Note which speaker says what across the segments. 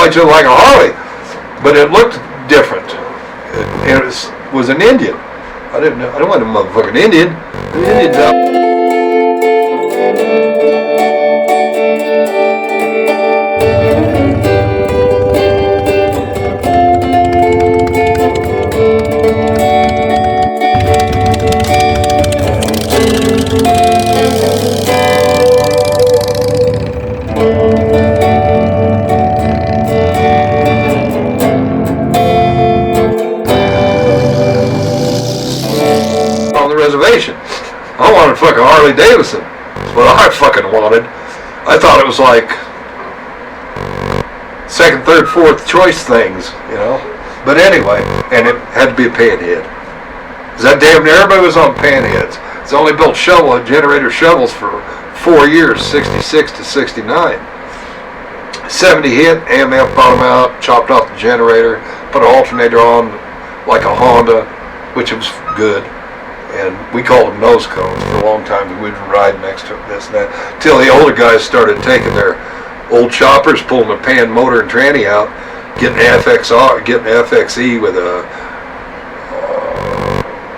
Speaker 1: much like a Harley, but it looked different. It was an Indian. I don't want a motherfucking Indian. The Indian's out. Reservation. I wanted fucking Harley Davidson. That's what I fucking wanted. I thought it was like second, third, fourth choice things, you know. But anyway, and it had to be a panhead. Cause that damn near everybody was on panheads. It's only built generator shovels for 4 years, 66 to 69. 70 hit, AMF bought them out, chopped off the generator, put an alternator on like a Honda, which was good. And we called them nose cones for a long time. We'd ride next to this and that. Till the older guys started taking their old choppers, pulling the pan motor and tranny out, getting FXE with a,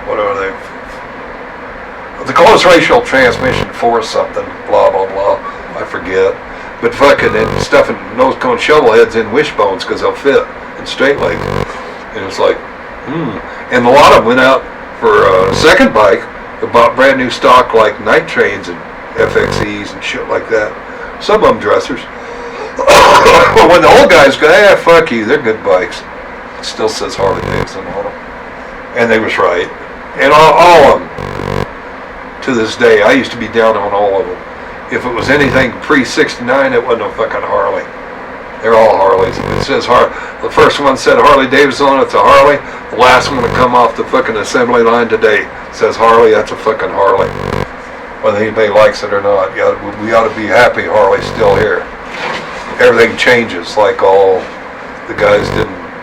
Speaker 1: what are they? The close ratio transmission for something, blah, blah, blah. I forget. But fucking stuffing nose cone shovel heads in wishbones because they'll fit in straight legs. And it's like, And a lot of them went out for a second bike. They bought brand new stock like night trains and FXEs and shit like that. Some of them dressers. But when the old guys go, fuck you, they're good bikes. It still says Harley Davidson on them. And they was right. And all of them. To this day, I used to be down on all of them. If it was anything pre-69, it wasn't a fucking Harley. They're all Harleys. If it says the first one said Harley Davidson on it, it's a Harley. The last one to come off the fucking assembly line today says Harley, that's a fucking Harley. Whether anybody likes it or not, we ought to be happy Harley's still here. Everything changes, like all the guys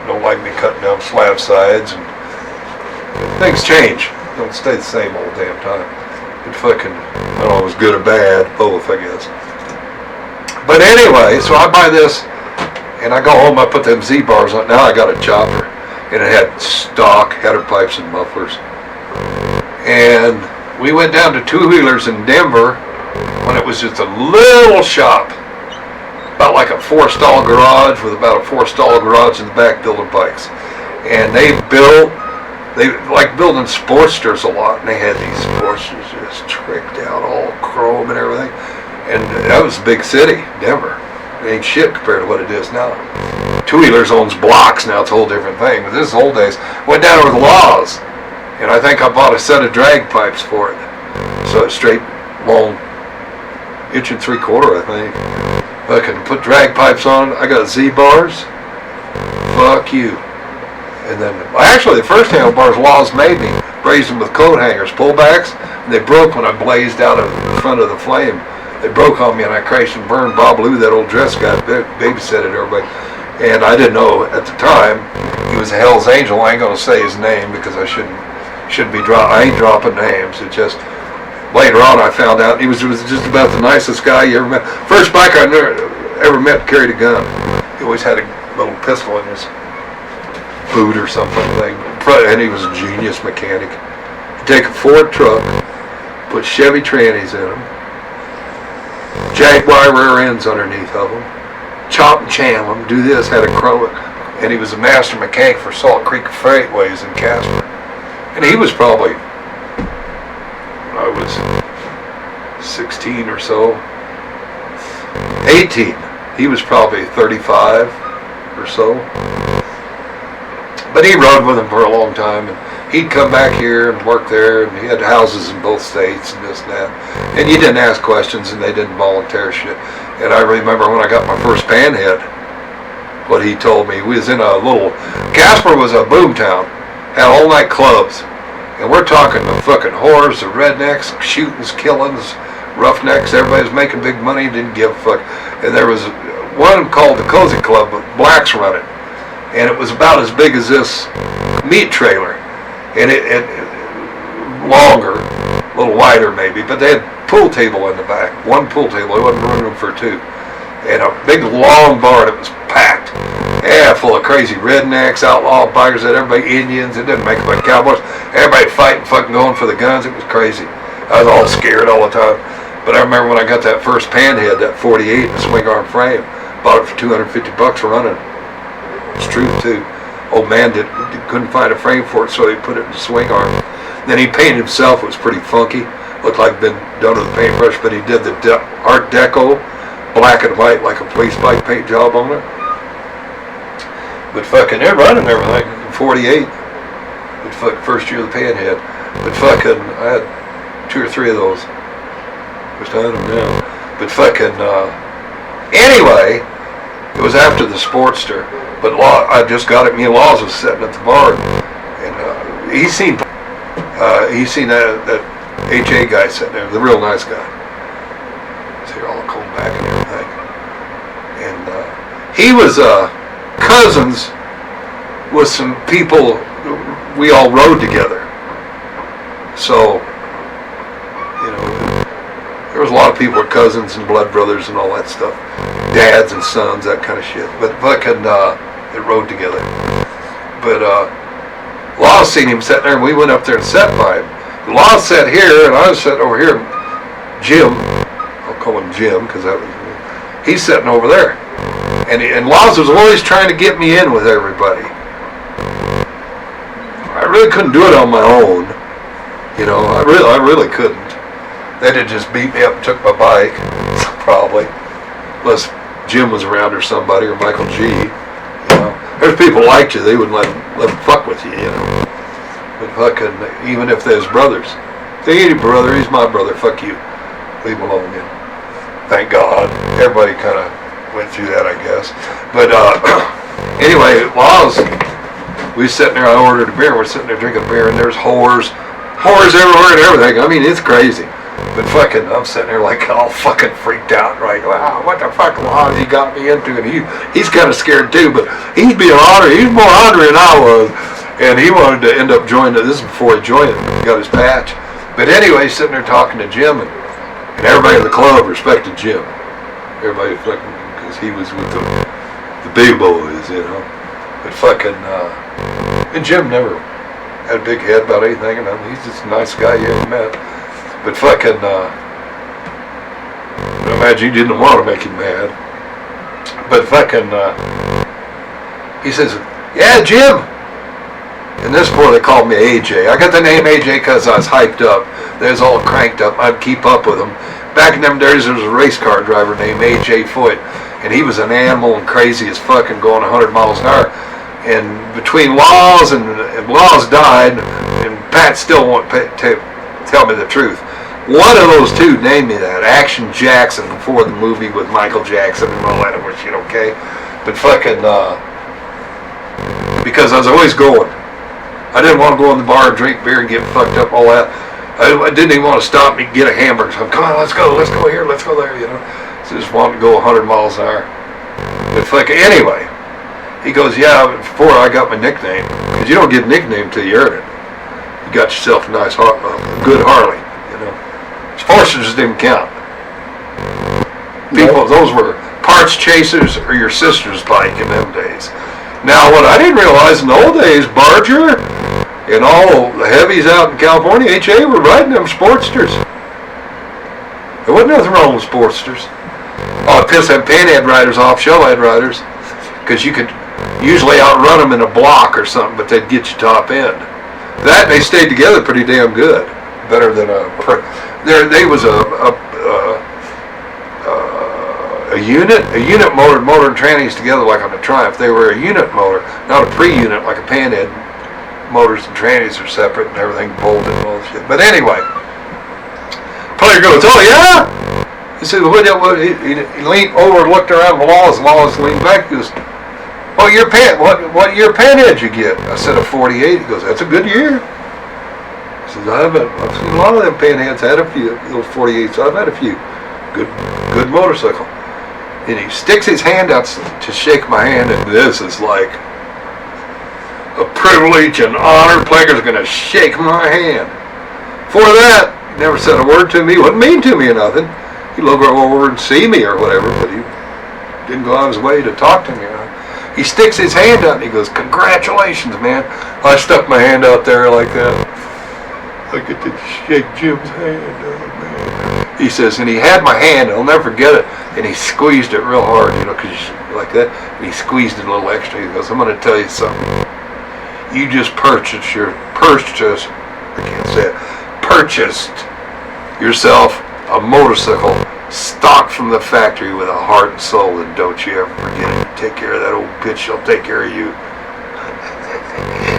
Speaker 1: don't like me cutting down slab sides, and things change. Don't stay the same all the damn time. It fucking, I don't know, it was good or bad, both I guess. But anyway, so I buy this. And I go home, I put them Z-bars on. Now I got a chopper. And it had stock, header pipes, and mufflers. And we went down to two-wheelers in Denver when it was just a little shop. About like a 4-stall garage with about a 4-stall garage in the back building bikes. And they like building Sportsters a lot. And they had these Sportsters just tricked out, all chrome and everything. And that was a big city, Denver. It ain't shit compared to what it is now. Two-wheelers owns blocks now, it's a whole different thing. But this is old days. Went down with laws. And I think I bought a set of drag pipes for it. So it's straight, long, 1 3/4, I think. I can put drag pipes on. I got Z-bars. Fuck you. And then, actually the first handlebars laws made me. Raised them with coat hangers, pullbacks. And they broke when I blazed out of the front of the flame. They broke on me and I crashed and burned Bob Lou, that old dress guy, babysitted everybody. And I didn't know at the time, he was a Hell's Angel. I ain't gonna say his name because I shouldn't be I ain't dropping names. It just, later on I found out he was just about the nicest guy you ever met. First bike I ever met carried a gun. He always had a little pistol in his boot or something. And he was a genius mechanic. He'd take a Ford truck, put Chevy trannies in them, Jaguar rear ends underneath of them, chop and channel them, do this, had a chrome, and he was a master mechanic for Salt Creek Freightways in Casper. And he was probably, I was 16 or so, 18. He was probably 35 or so. But he rode with him for a long time, and he'd come back here and work there, and he had houses in both states and this and that. And you didn't ask questions, and they didn't volunteer shit. And I remember when I got my first panhead, what he told me. We was in a little, Casper was a boom town, had all night clubs. And we're talking the fucking whores, the rednecks, shootings, killings, roughnecks. Everybody was making big money, didn't give a fuck. And there was one called the Cozy Club, but blacks run it. And it was about as big as this meat trailer. And it longer, a little wider maybe, but they had pool table in the back. One pool table, there wasn't room for two. And a big long bar that was packed. full of crazy rednecks, outlaw bikers, that everybody Indians. It didn't make them like cowboys. Everybody fighting, fucking going for the guns. It was crazy. I was all scared all the time. But I remember when I got that first panhead, that 48, the swing arm frame, bought it for $250 running. It's true too. Old man couldn't find a frame for it, so he put it in the swing arm. Then he painted himself. It was pretty funky. Looked like it'd been done with a paintbrush, but he did the Art Deco, black and white, like a police bike paint job on it. But fucking, they're running everything. 48. But fucking first year of the panhead. But fucking, I had 2 or 3 of those. Just had them now. But fucking, anyway, it was after the Sportster. But I just got it. Me and Laws was sitting at the bar, and he seen that HA guy sitting there, the real nice guy. So you're all combed back and everything. And he was cousins with some people we all rode together. So, you know, there was a lot of people were cousins and blood brothers and all that stuff. Dads and sons, that kind of shit. But fucking, they rode together. But Laws seen him sitting there, and we went up there and sat by him. Laws sat here, and I was sitting over here. Jim, I'll call him Jim, because he's sitting over there. And Laws was always trying to get me in with everybody. I really couldn't do it on my own. You know, I really couldn't. They'd have just beat me up and took my bike, probably. Unless Jim was around or somebody, or Michael G. You know, there's people liked you, they wouldn't let them fuck with you, you know. But fucking, even if there's brothers. If they ain't a brother, he's my brother, fuck you. Leave him alone, you know. Thank God. Everybody kind of went through that, I guess. But anyway, Laws, we was sitting there, I ordered a beer, we're sitting there drinking beer, and there's whores everywhere and everything. I mean, it's crazy. But fucking, I'm sitting there like all fucking freaked out, right? Wow, what the fuck, Laws, he got me into? And he's kind of scared too, but he's being ornery. He's more ornery than I was. And he wanted to end up joining it. This is before he joined it. He got his patch. But anyway, sitting there talking to Jim, and everybody in the club respected Jim. Everybody fucking, because he was with the big boys, you know. But fucking, and Jim never had a big head about anything, and he's just a nice guy you ever met. But fucking, I imagine you didn't want to make him mad. But fucking, he says, yeah, Jim. And this boy, they called me AJ. I got the name AJ because I was hyped up. They was all cranked up. I'd keep up with them. Back in them days, there was a race car driver named AJ Foot. And he was an animal and crazy as fucking going 100 miles an hour. And between Laws and Laws died, and Pat still won't tell me the truth. One of those two named me that, Action Jackson, before the movie with Michael Jackson and all that other shit, okay? But fucking, because I was always going. I didn't want to go in the bar and drink beer and get fucked up, all that. I didn't even want to stop me and get a hamburger. So, come on, let's go here, let's go there, you know? So I just wanted to go 100 miles an hour. But fucking, anyway, he goes, yeah, before I got my nickname, because you don't get a nickname till you earn it. You got yourself a nice, good Harley, you know? Forsters didn't count. People, those were parts chasers or your sister's bike in them days. Now, what I didn't realize in the old days, Barger and all the heavies out in California, HA were riding them Sportsters. There wasn't nothing wrong with Sportsters. Oh, it pissed them panhead riders off, shellhead riders, because you could usually outrun them in a block or something, but they'd get you top end. That, they stayed together pretty damn good. Better than they was a unit motor and trannies together like on a Triumph. They were a unit motor, not a pre-unit like a panhead. Motors and trannies are separate and everything bolted and all that shit. But anyway, player goes, oh yeah? He said, he leaned over and looked around the Laws leaned back. He goes, what year panhead you get? I said a 48. He goes, that's a good year. He says, I've seen a lot of them panheads. I had a few, those 48s. So I've had a few. Good motorcycle. And he sticks his hand out to shake my hand, and this is like a privilege and honor. Player's going to shake my hand. For that, he never said a word to me. He wasn't mean to me or nothing. He'd look over and see me or whatever, but he didn't go out of his way to talk to me. He sticks his hand out and he goes, "Congratulations, man." I stuck my hand out there like that. I get to shake Jim's hand, oh man. He says, and he had my hand, I'll never forget it, and he squeezed it real hard, because like that, and he squeezed it a little extra. He goes, "I'm going to tell you something. You just purchased yourself a motorcycle stock from the factory with a heart and soul, and don't you ever forget it. Take care of that old bitch, she'll take care of you."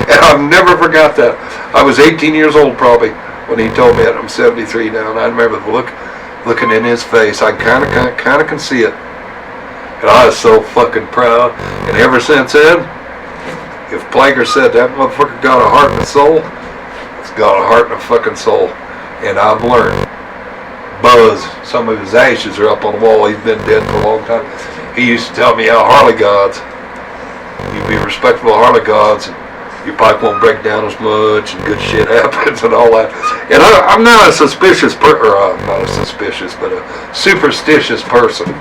Speaker 1: And I've never forgot that. I was 18 years old probably when he told me that. I'm 73 now, and I remember the looking in his face. I kind of can see it. And I was so fucking proud. And ever since then, if Planker said that motherfucker got a heart and a soul, it's got a heart and a fucking soul. And I've learned. Buzz, some of his ashes are up on the wall. He's been dead for a long time. He used to tell me how Harley gods, you be respectful of Harley gods, and your pipe won't break down as much, and good shit happens and all that. And I'm not a superstitious person,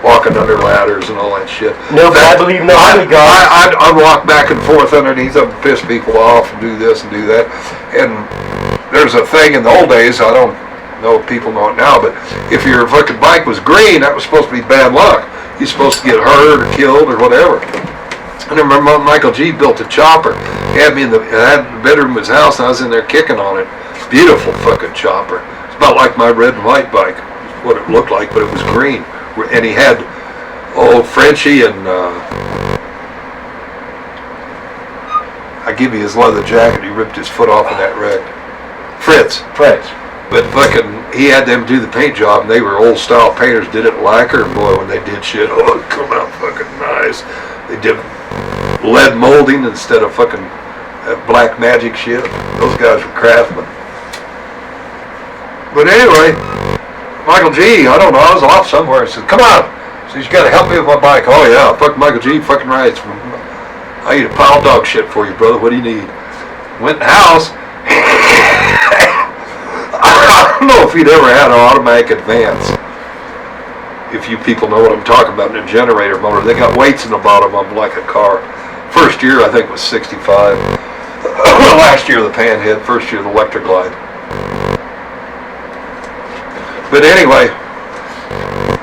Speaker 1: walking under ladders and all that shit.
Speaker 2: No, but I believe no Harley gods.
Speaker 1: I walk back and forth underneath them and piss people off and do this and do that. And there's a thing in the old days, I don't know if people know it now, but if your fucking bike was green, that was supposed to be bad luck. You're supposed to get hurt or killed or whatever. And I remember Michael G built a chopper. He had me in the bedroom of his house, and I was in there kicking on it. Beautiful fucking chopper. It's about like my red and white bike, what it looked like, but it was green. And he had Frenchie and I give you his leather jacket. He ripped his foot off in that wreck. Fritz. But fucking, he had them do the paint job, and they were old style painters, did it lacquer, and boy, when they did shit, it come out fucking nice. They did lead molding instead of fucking black magic shit. Those guys were craftsmen. But anyway, Michael G, I don't know, I was off somewhere. He said, "Come on." So you got to help me with my bike. Oh yeah, fuck Michael G, fucking right. I eat a pile of dog shit for you, brother. What do you need? Went in the house. I don't know if you'd ever had an automatic advance. If you people know what I'm talking about, in a generator motor, they got weights in the bottom of them like a car. First year I think was 65. Last year the panhead, first year the electric glide. But anyway,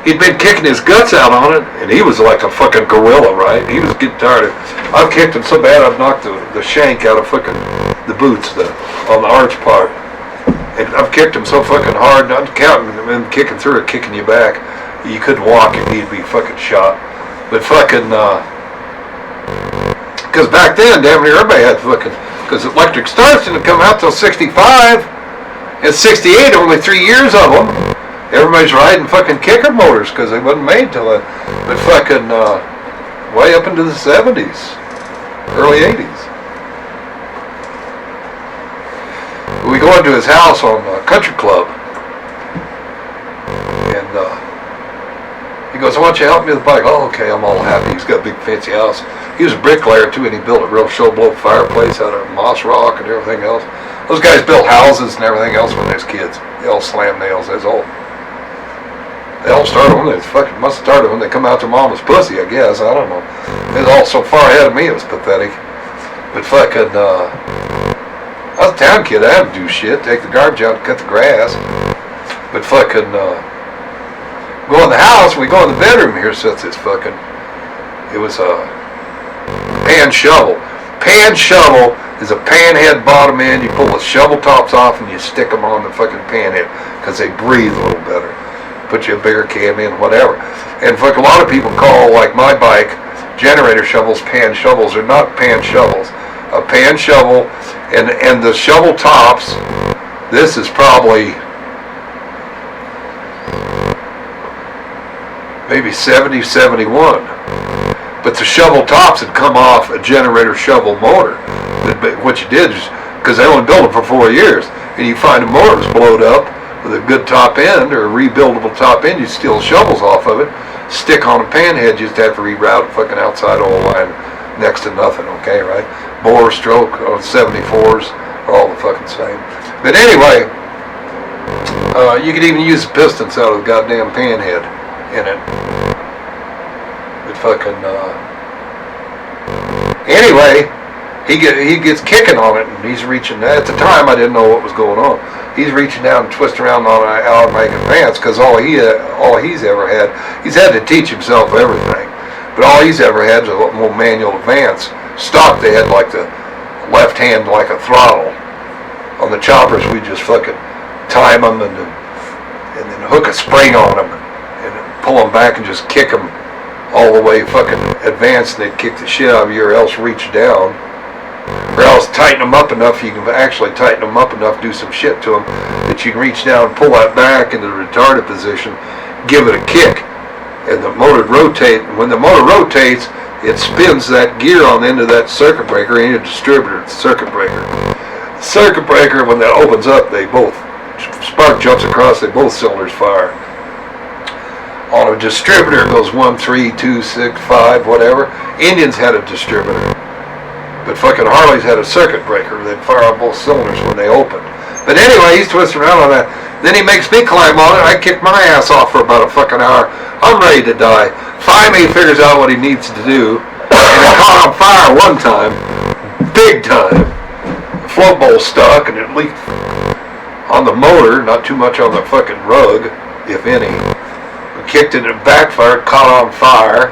Speaker 1: he'd been kicking his guts out on it, and he was like a fucking gorilla, right? He was getting tired of it. I've kicked him so bad I've knocked the shank out of fucking the boots on the arch part. And I've kicked him so fucking hard, I'm counting him kicking through it, kicking you back. You couldn't walk him, he'd be fucking shot. But fucking, because back then, damn near everybody had fucking, because electric starts didn't come out till 65. And 68, only 3 years of them. Everybody's riding fucking kicker motors because they wasn't made till it. But fucking, way up into the 70's, early 80's. We go into his house on Country Club, and he goes, "Why don't you help me with the bike?" "Oh, okay." I'm all happy. He's got a big fancy house. He was a bricklayer too, and he built a real show-blow fireplace out of moss rock and everything else. Those guys built houses and everything else when they was kids. They all slam nails. They all started when they fucking must have started when they come out their mama's pussy, I guess. I don't know. It was all so far ahead of me, it was pathetic. But fucking, I was a town kid. I had to do shit. Take the garbage out and cut the grass. But fucking, go in the house. We go in the bedroom. Here sits this fucking, it was a pan shovel. Pan shovel is a panhead bottom end. You pull the shovel tops off and you stick them on the fucking panhead because they breathe a little better. Put you a bigger can in, whatever. And fuck, a lot of people call, like my bike, generator shovels pan shovels. They're not pan shovels. A pan shovel and the shovel tops, this is probably maybe 70, 71. But the shovel tops had come off a generator shovel motor. What you did is, because they only built them for 4 years, and you find a motor that's blowed up with a good top end or a rebuildable top end, you steal shovels off of it, stick on a panhead, you just have to reroute the fucking outside oil line next to nothing, okay, right? Bore, stroke, on 74s are all the fucking same. But anyway, you could even use the pistons out of the goddamn panhead in it. It fucking, Anyway, he gets kicking on it, and he's reaching. At the time, I didn't know what was going on. He's reaching down and twisting around on an automatic advance because all he's ever had, he's had to teach himself everything. But all he's ever had is a more manual advance. Stock, they had like the left hand like a throttle. On the choppers, we just fucking time them and then hook a spring on them and then pull them back and just kick them all the way fucking advanced, and they'd kick the shit out of you, or else reach down, or else tighten them up enough. You can actually tighten them up enough, do some shit to them that you can reach down, pull that back into the retarded position, give it a kick, and the motor rotate. When the motor rotates, it spins that gear on the end of that circuit breaker and a distributor. Circuit breaker. Circuit breaker, when that opens up, they both spark jumps across. They both cylinders fire. On a distributor, it goes 1, 3, 2, 6, 5, whatever. Indians had a distributor, but fucking Harleys had a circuit breaker. They'd fire on both cylinders when they opened. But anyway, he's twisting around on that. Then he makes me climb on it. I kick my ass off for about a fucking hour. I'm ready to die. Finally, he figures out what he needs to do, and it caught on fire one time, big time. The float bowl stuck, and it leaked on the motor, not too much on the fucking rug, if any. We kicked it and it backfired, caught on fire.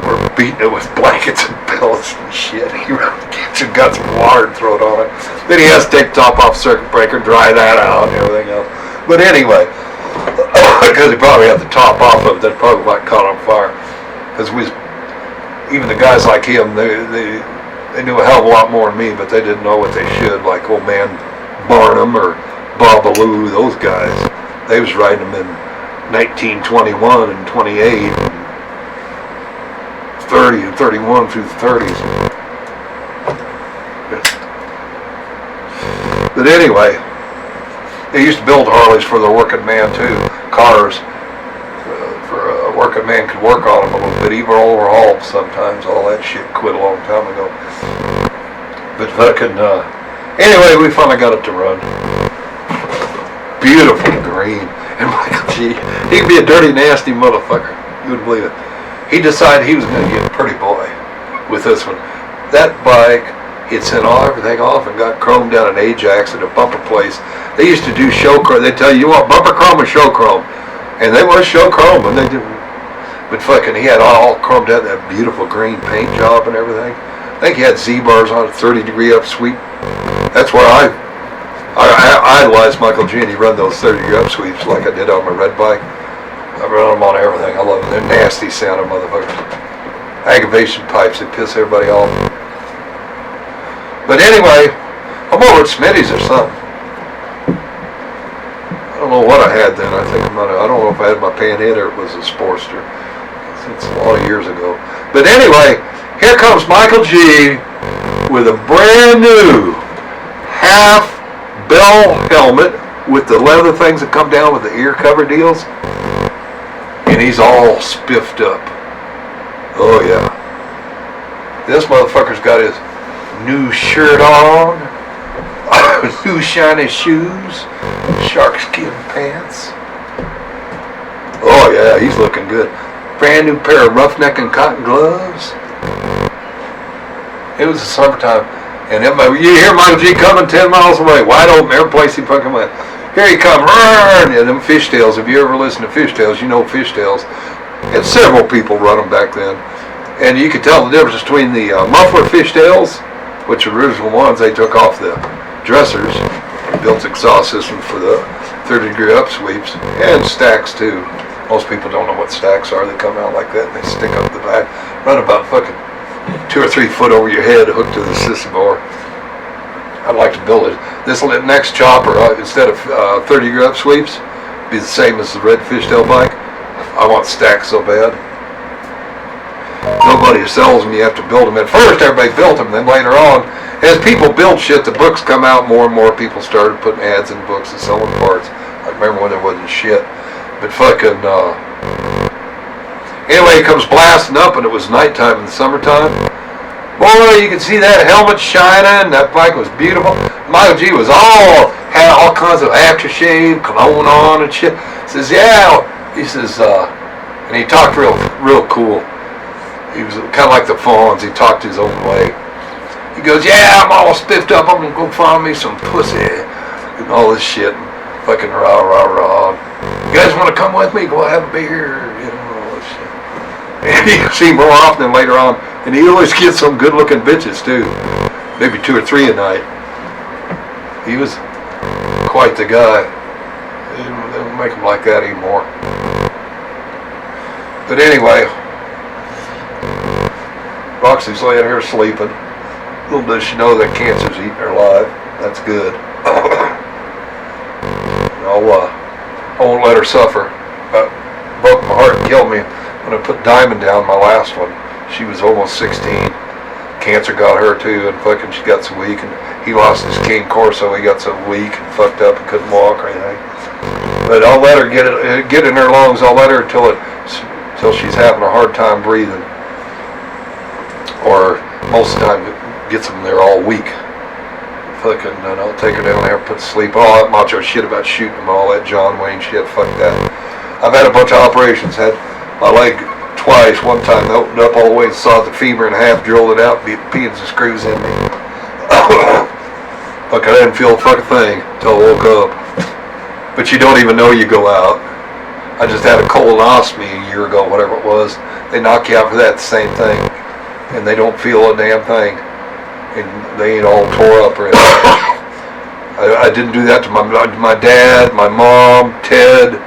Speaker 1: We're beating it with blankets and pillows and shit. He ran to the kitchen, got some water and throw it on it. Then he has to take the top off circuit breaker, dry that out and everything else. But anyway, because he probably had the top off of it, that probably got caught on fire. Because even the guys like him, they knew a hell of a lot more than me, but they didn't know what they should, like old man Barnum or Babaloo, those guys. They was riding them in 1921 and 28 and 30 and 31 through the 30s. But anyway, they used to build Harleys for the working man too, cars. For a working man could work on them a little bit, even overhauled sometimes. All that shit quit a long time ago. But fucking, anyway, we finally got it to run. Beautiful green. And Michael G, he could be a dirty, nasty motherfucker. You wouldn't believe it. He decided he was going to get a pretty boy with this one. That bike, he'd sent everything off and got chromed down in Ajax at a bumper place. They used to do show chrome. They'd tell you want bumper chrome or show chrome. And they was show chrome, and they didn't. But fucking, he had all chromed out, that beautiful green paint job and everything. I think he had Z-bars on it, 30-degree up sweep. That's where I idolized Michael G, and he run those 30-degree up sweeps like I did on my red bike. I run them on everything. I love them. They're nasty sounding motherfuckers. Aggravation pipes, they piss everybody off. But anyway, I'm over at Smitty's or something. I don't know what I had then. I don't know if I had my panhead or it was a Sportster. It's a lot of years ago. But anyway, here comes Michael G with a brand new half bell helmet with the leather things that come down with the ear cover deals. And he's all spiffed up. Oh yeah. This motherfucker's got his new shirt on, new shiny shoes, shark skin pants. Oh yeah, he's looking good. Brand new pair of roughneck and cotton gloves. It was the summertime, and you hear Michael G coming 10 miles away, wide open, every place he fucking went. Here he come, and them fishtails. If you ever listen to fishtails, you know fishtails. And several people run them back then. And you could tell the difference between the muffler fishtails, which are original ones, they took off the dressers, built exhaust system for the 30-degree up sweeps, and stacks too. Most people don't know what stacks are. They come out like that and they stick up the back, run about fucking 2 or 3 foot over your head, hooked to the system bore. I'd like to build it. This next chopper, instead of 30-degree up sweeps, be the same as the red fishtail bike. I want stacks so bad. Nobody sells them. You have to build them. At first, everybody built them. Then later on, as people build shit, the books come out. More and more people started putting ads in books and selling parts. I remember when there wasn't shit. But fucking, anyway, it comes blasting up, and it was nighttime in the summertime. Boy, you could see that helmet shining. That bike was beautiful. Michael G had all kinds of aftershave, cologne on and shit. Says, yeah. He says, and he talked real cool. He was kind of like the Fawns. He talked his own way. He goes, yeah, I'm all spiffed up. I'm going to go find me some pussy. And all this shit. And fucking rah, rah, rah. You guys want to come with me? Go have a beer. You know, all this shit. And you see more often than later on. And he always gets some good-looking bitches, too. Maybe 2 or 3 a night. He was quite the guy. They don't make him like that anymore. But anyway, Roxy's laying here sleeping. Little does she know that cancer's eating her alive. That's good. I won't let her suffer. Broke my heart and killed me when I put Diamond down, my last one. She was almost 16. Cancer got her too, and fucking she got so weak, and he lost his cane corso. He got so weak and fucked up and couldn't walk or anything. But I'll let her get in her lungs. I'll let her till she's having a hard time breathing, or most of the time it gets them there all weak. Fucking, and I'll take her down there and put to sleep. All that macho shit about shooting them, all that John Wayne shit. Fuck that. I've had a bunch of operations. Had my leg twice. One time they opened up all the way and sawed the femur in half, drilled it out, beat pins and screws in me. Fuck, I didn't feel a fucking thing until I woke up. But you don't even know you go out. I just had a colonoscopy a year ago, whatever it was. They knock you out for that same thing, and they don't feel a damn thing, and they ain't all tore up or anything. I didn't do that to my dad, my mom, Ted,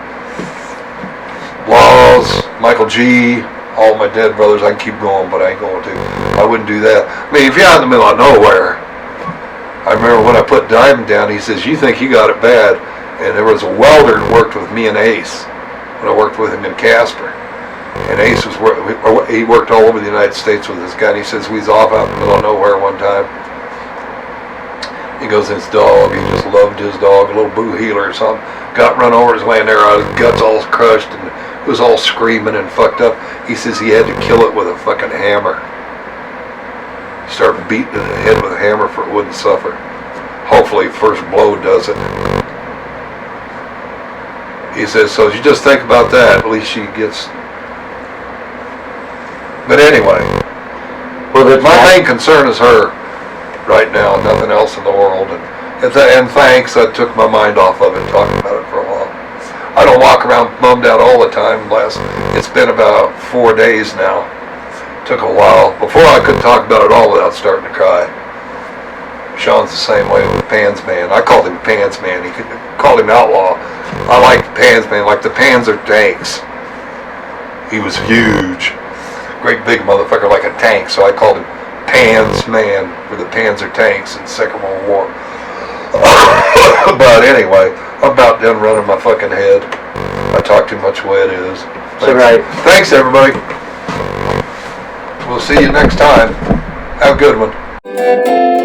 Speaker 1: Laws, Michael G, all my dead brothers. I can keep going, but I ain't going to. I wouldn't do that. I mean, if you're out in the middle of nowhere, I remember when I put Diamond down, he says, you think you got it bad. And there was a welder who worked with me and Ace when I worked with him in Casper. And Ace he worked all over the United States with this guy. And he says, we was off out in the middle of nowhere one time. He goes, his dog, he just loved his dog, a little boo healer or something. Got run over, was laying there, his guts all crushed, and it was all screaming and fucked up. He says he had to kill it with a fucking hammer. He started beating it in the head with a hammer for it wouldn't suffer. Hopefully first blow does it. He says, so you just think about that, at least she gets... But anyway, my main concern is her right now, nothing else in the world. And thanks, I took my mind off of it, talking about it for a while. I don't walk around bummed out all the time. It's been about 4 days now. Took a while. Before I could talk about it all without starting to cry. Sean's the same way with Pans Man. I called him Pans Man. He called him Outlaw. I like Pans Man, like the Pans are tanks. He was huge. Great big motherfucker like a tank, so I called him Pans Man for the Panzer tanks in the Second World War. But anyway, I'm about done running my fucking head. I talk too much the way it is.
Speaker 2: Thanks. Right.
Speaker 1: Thanks everybody. We'll see you next time. Have a good one.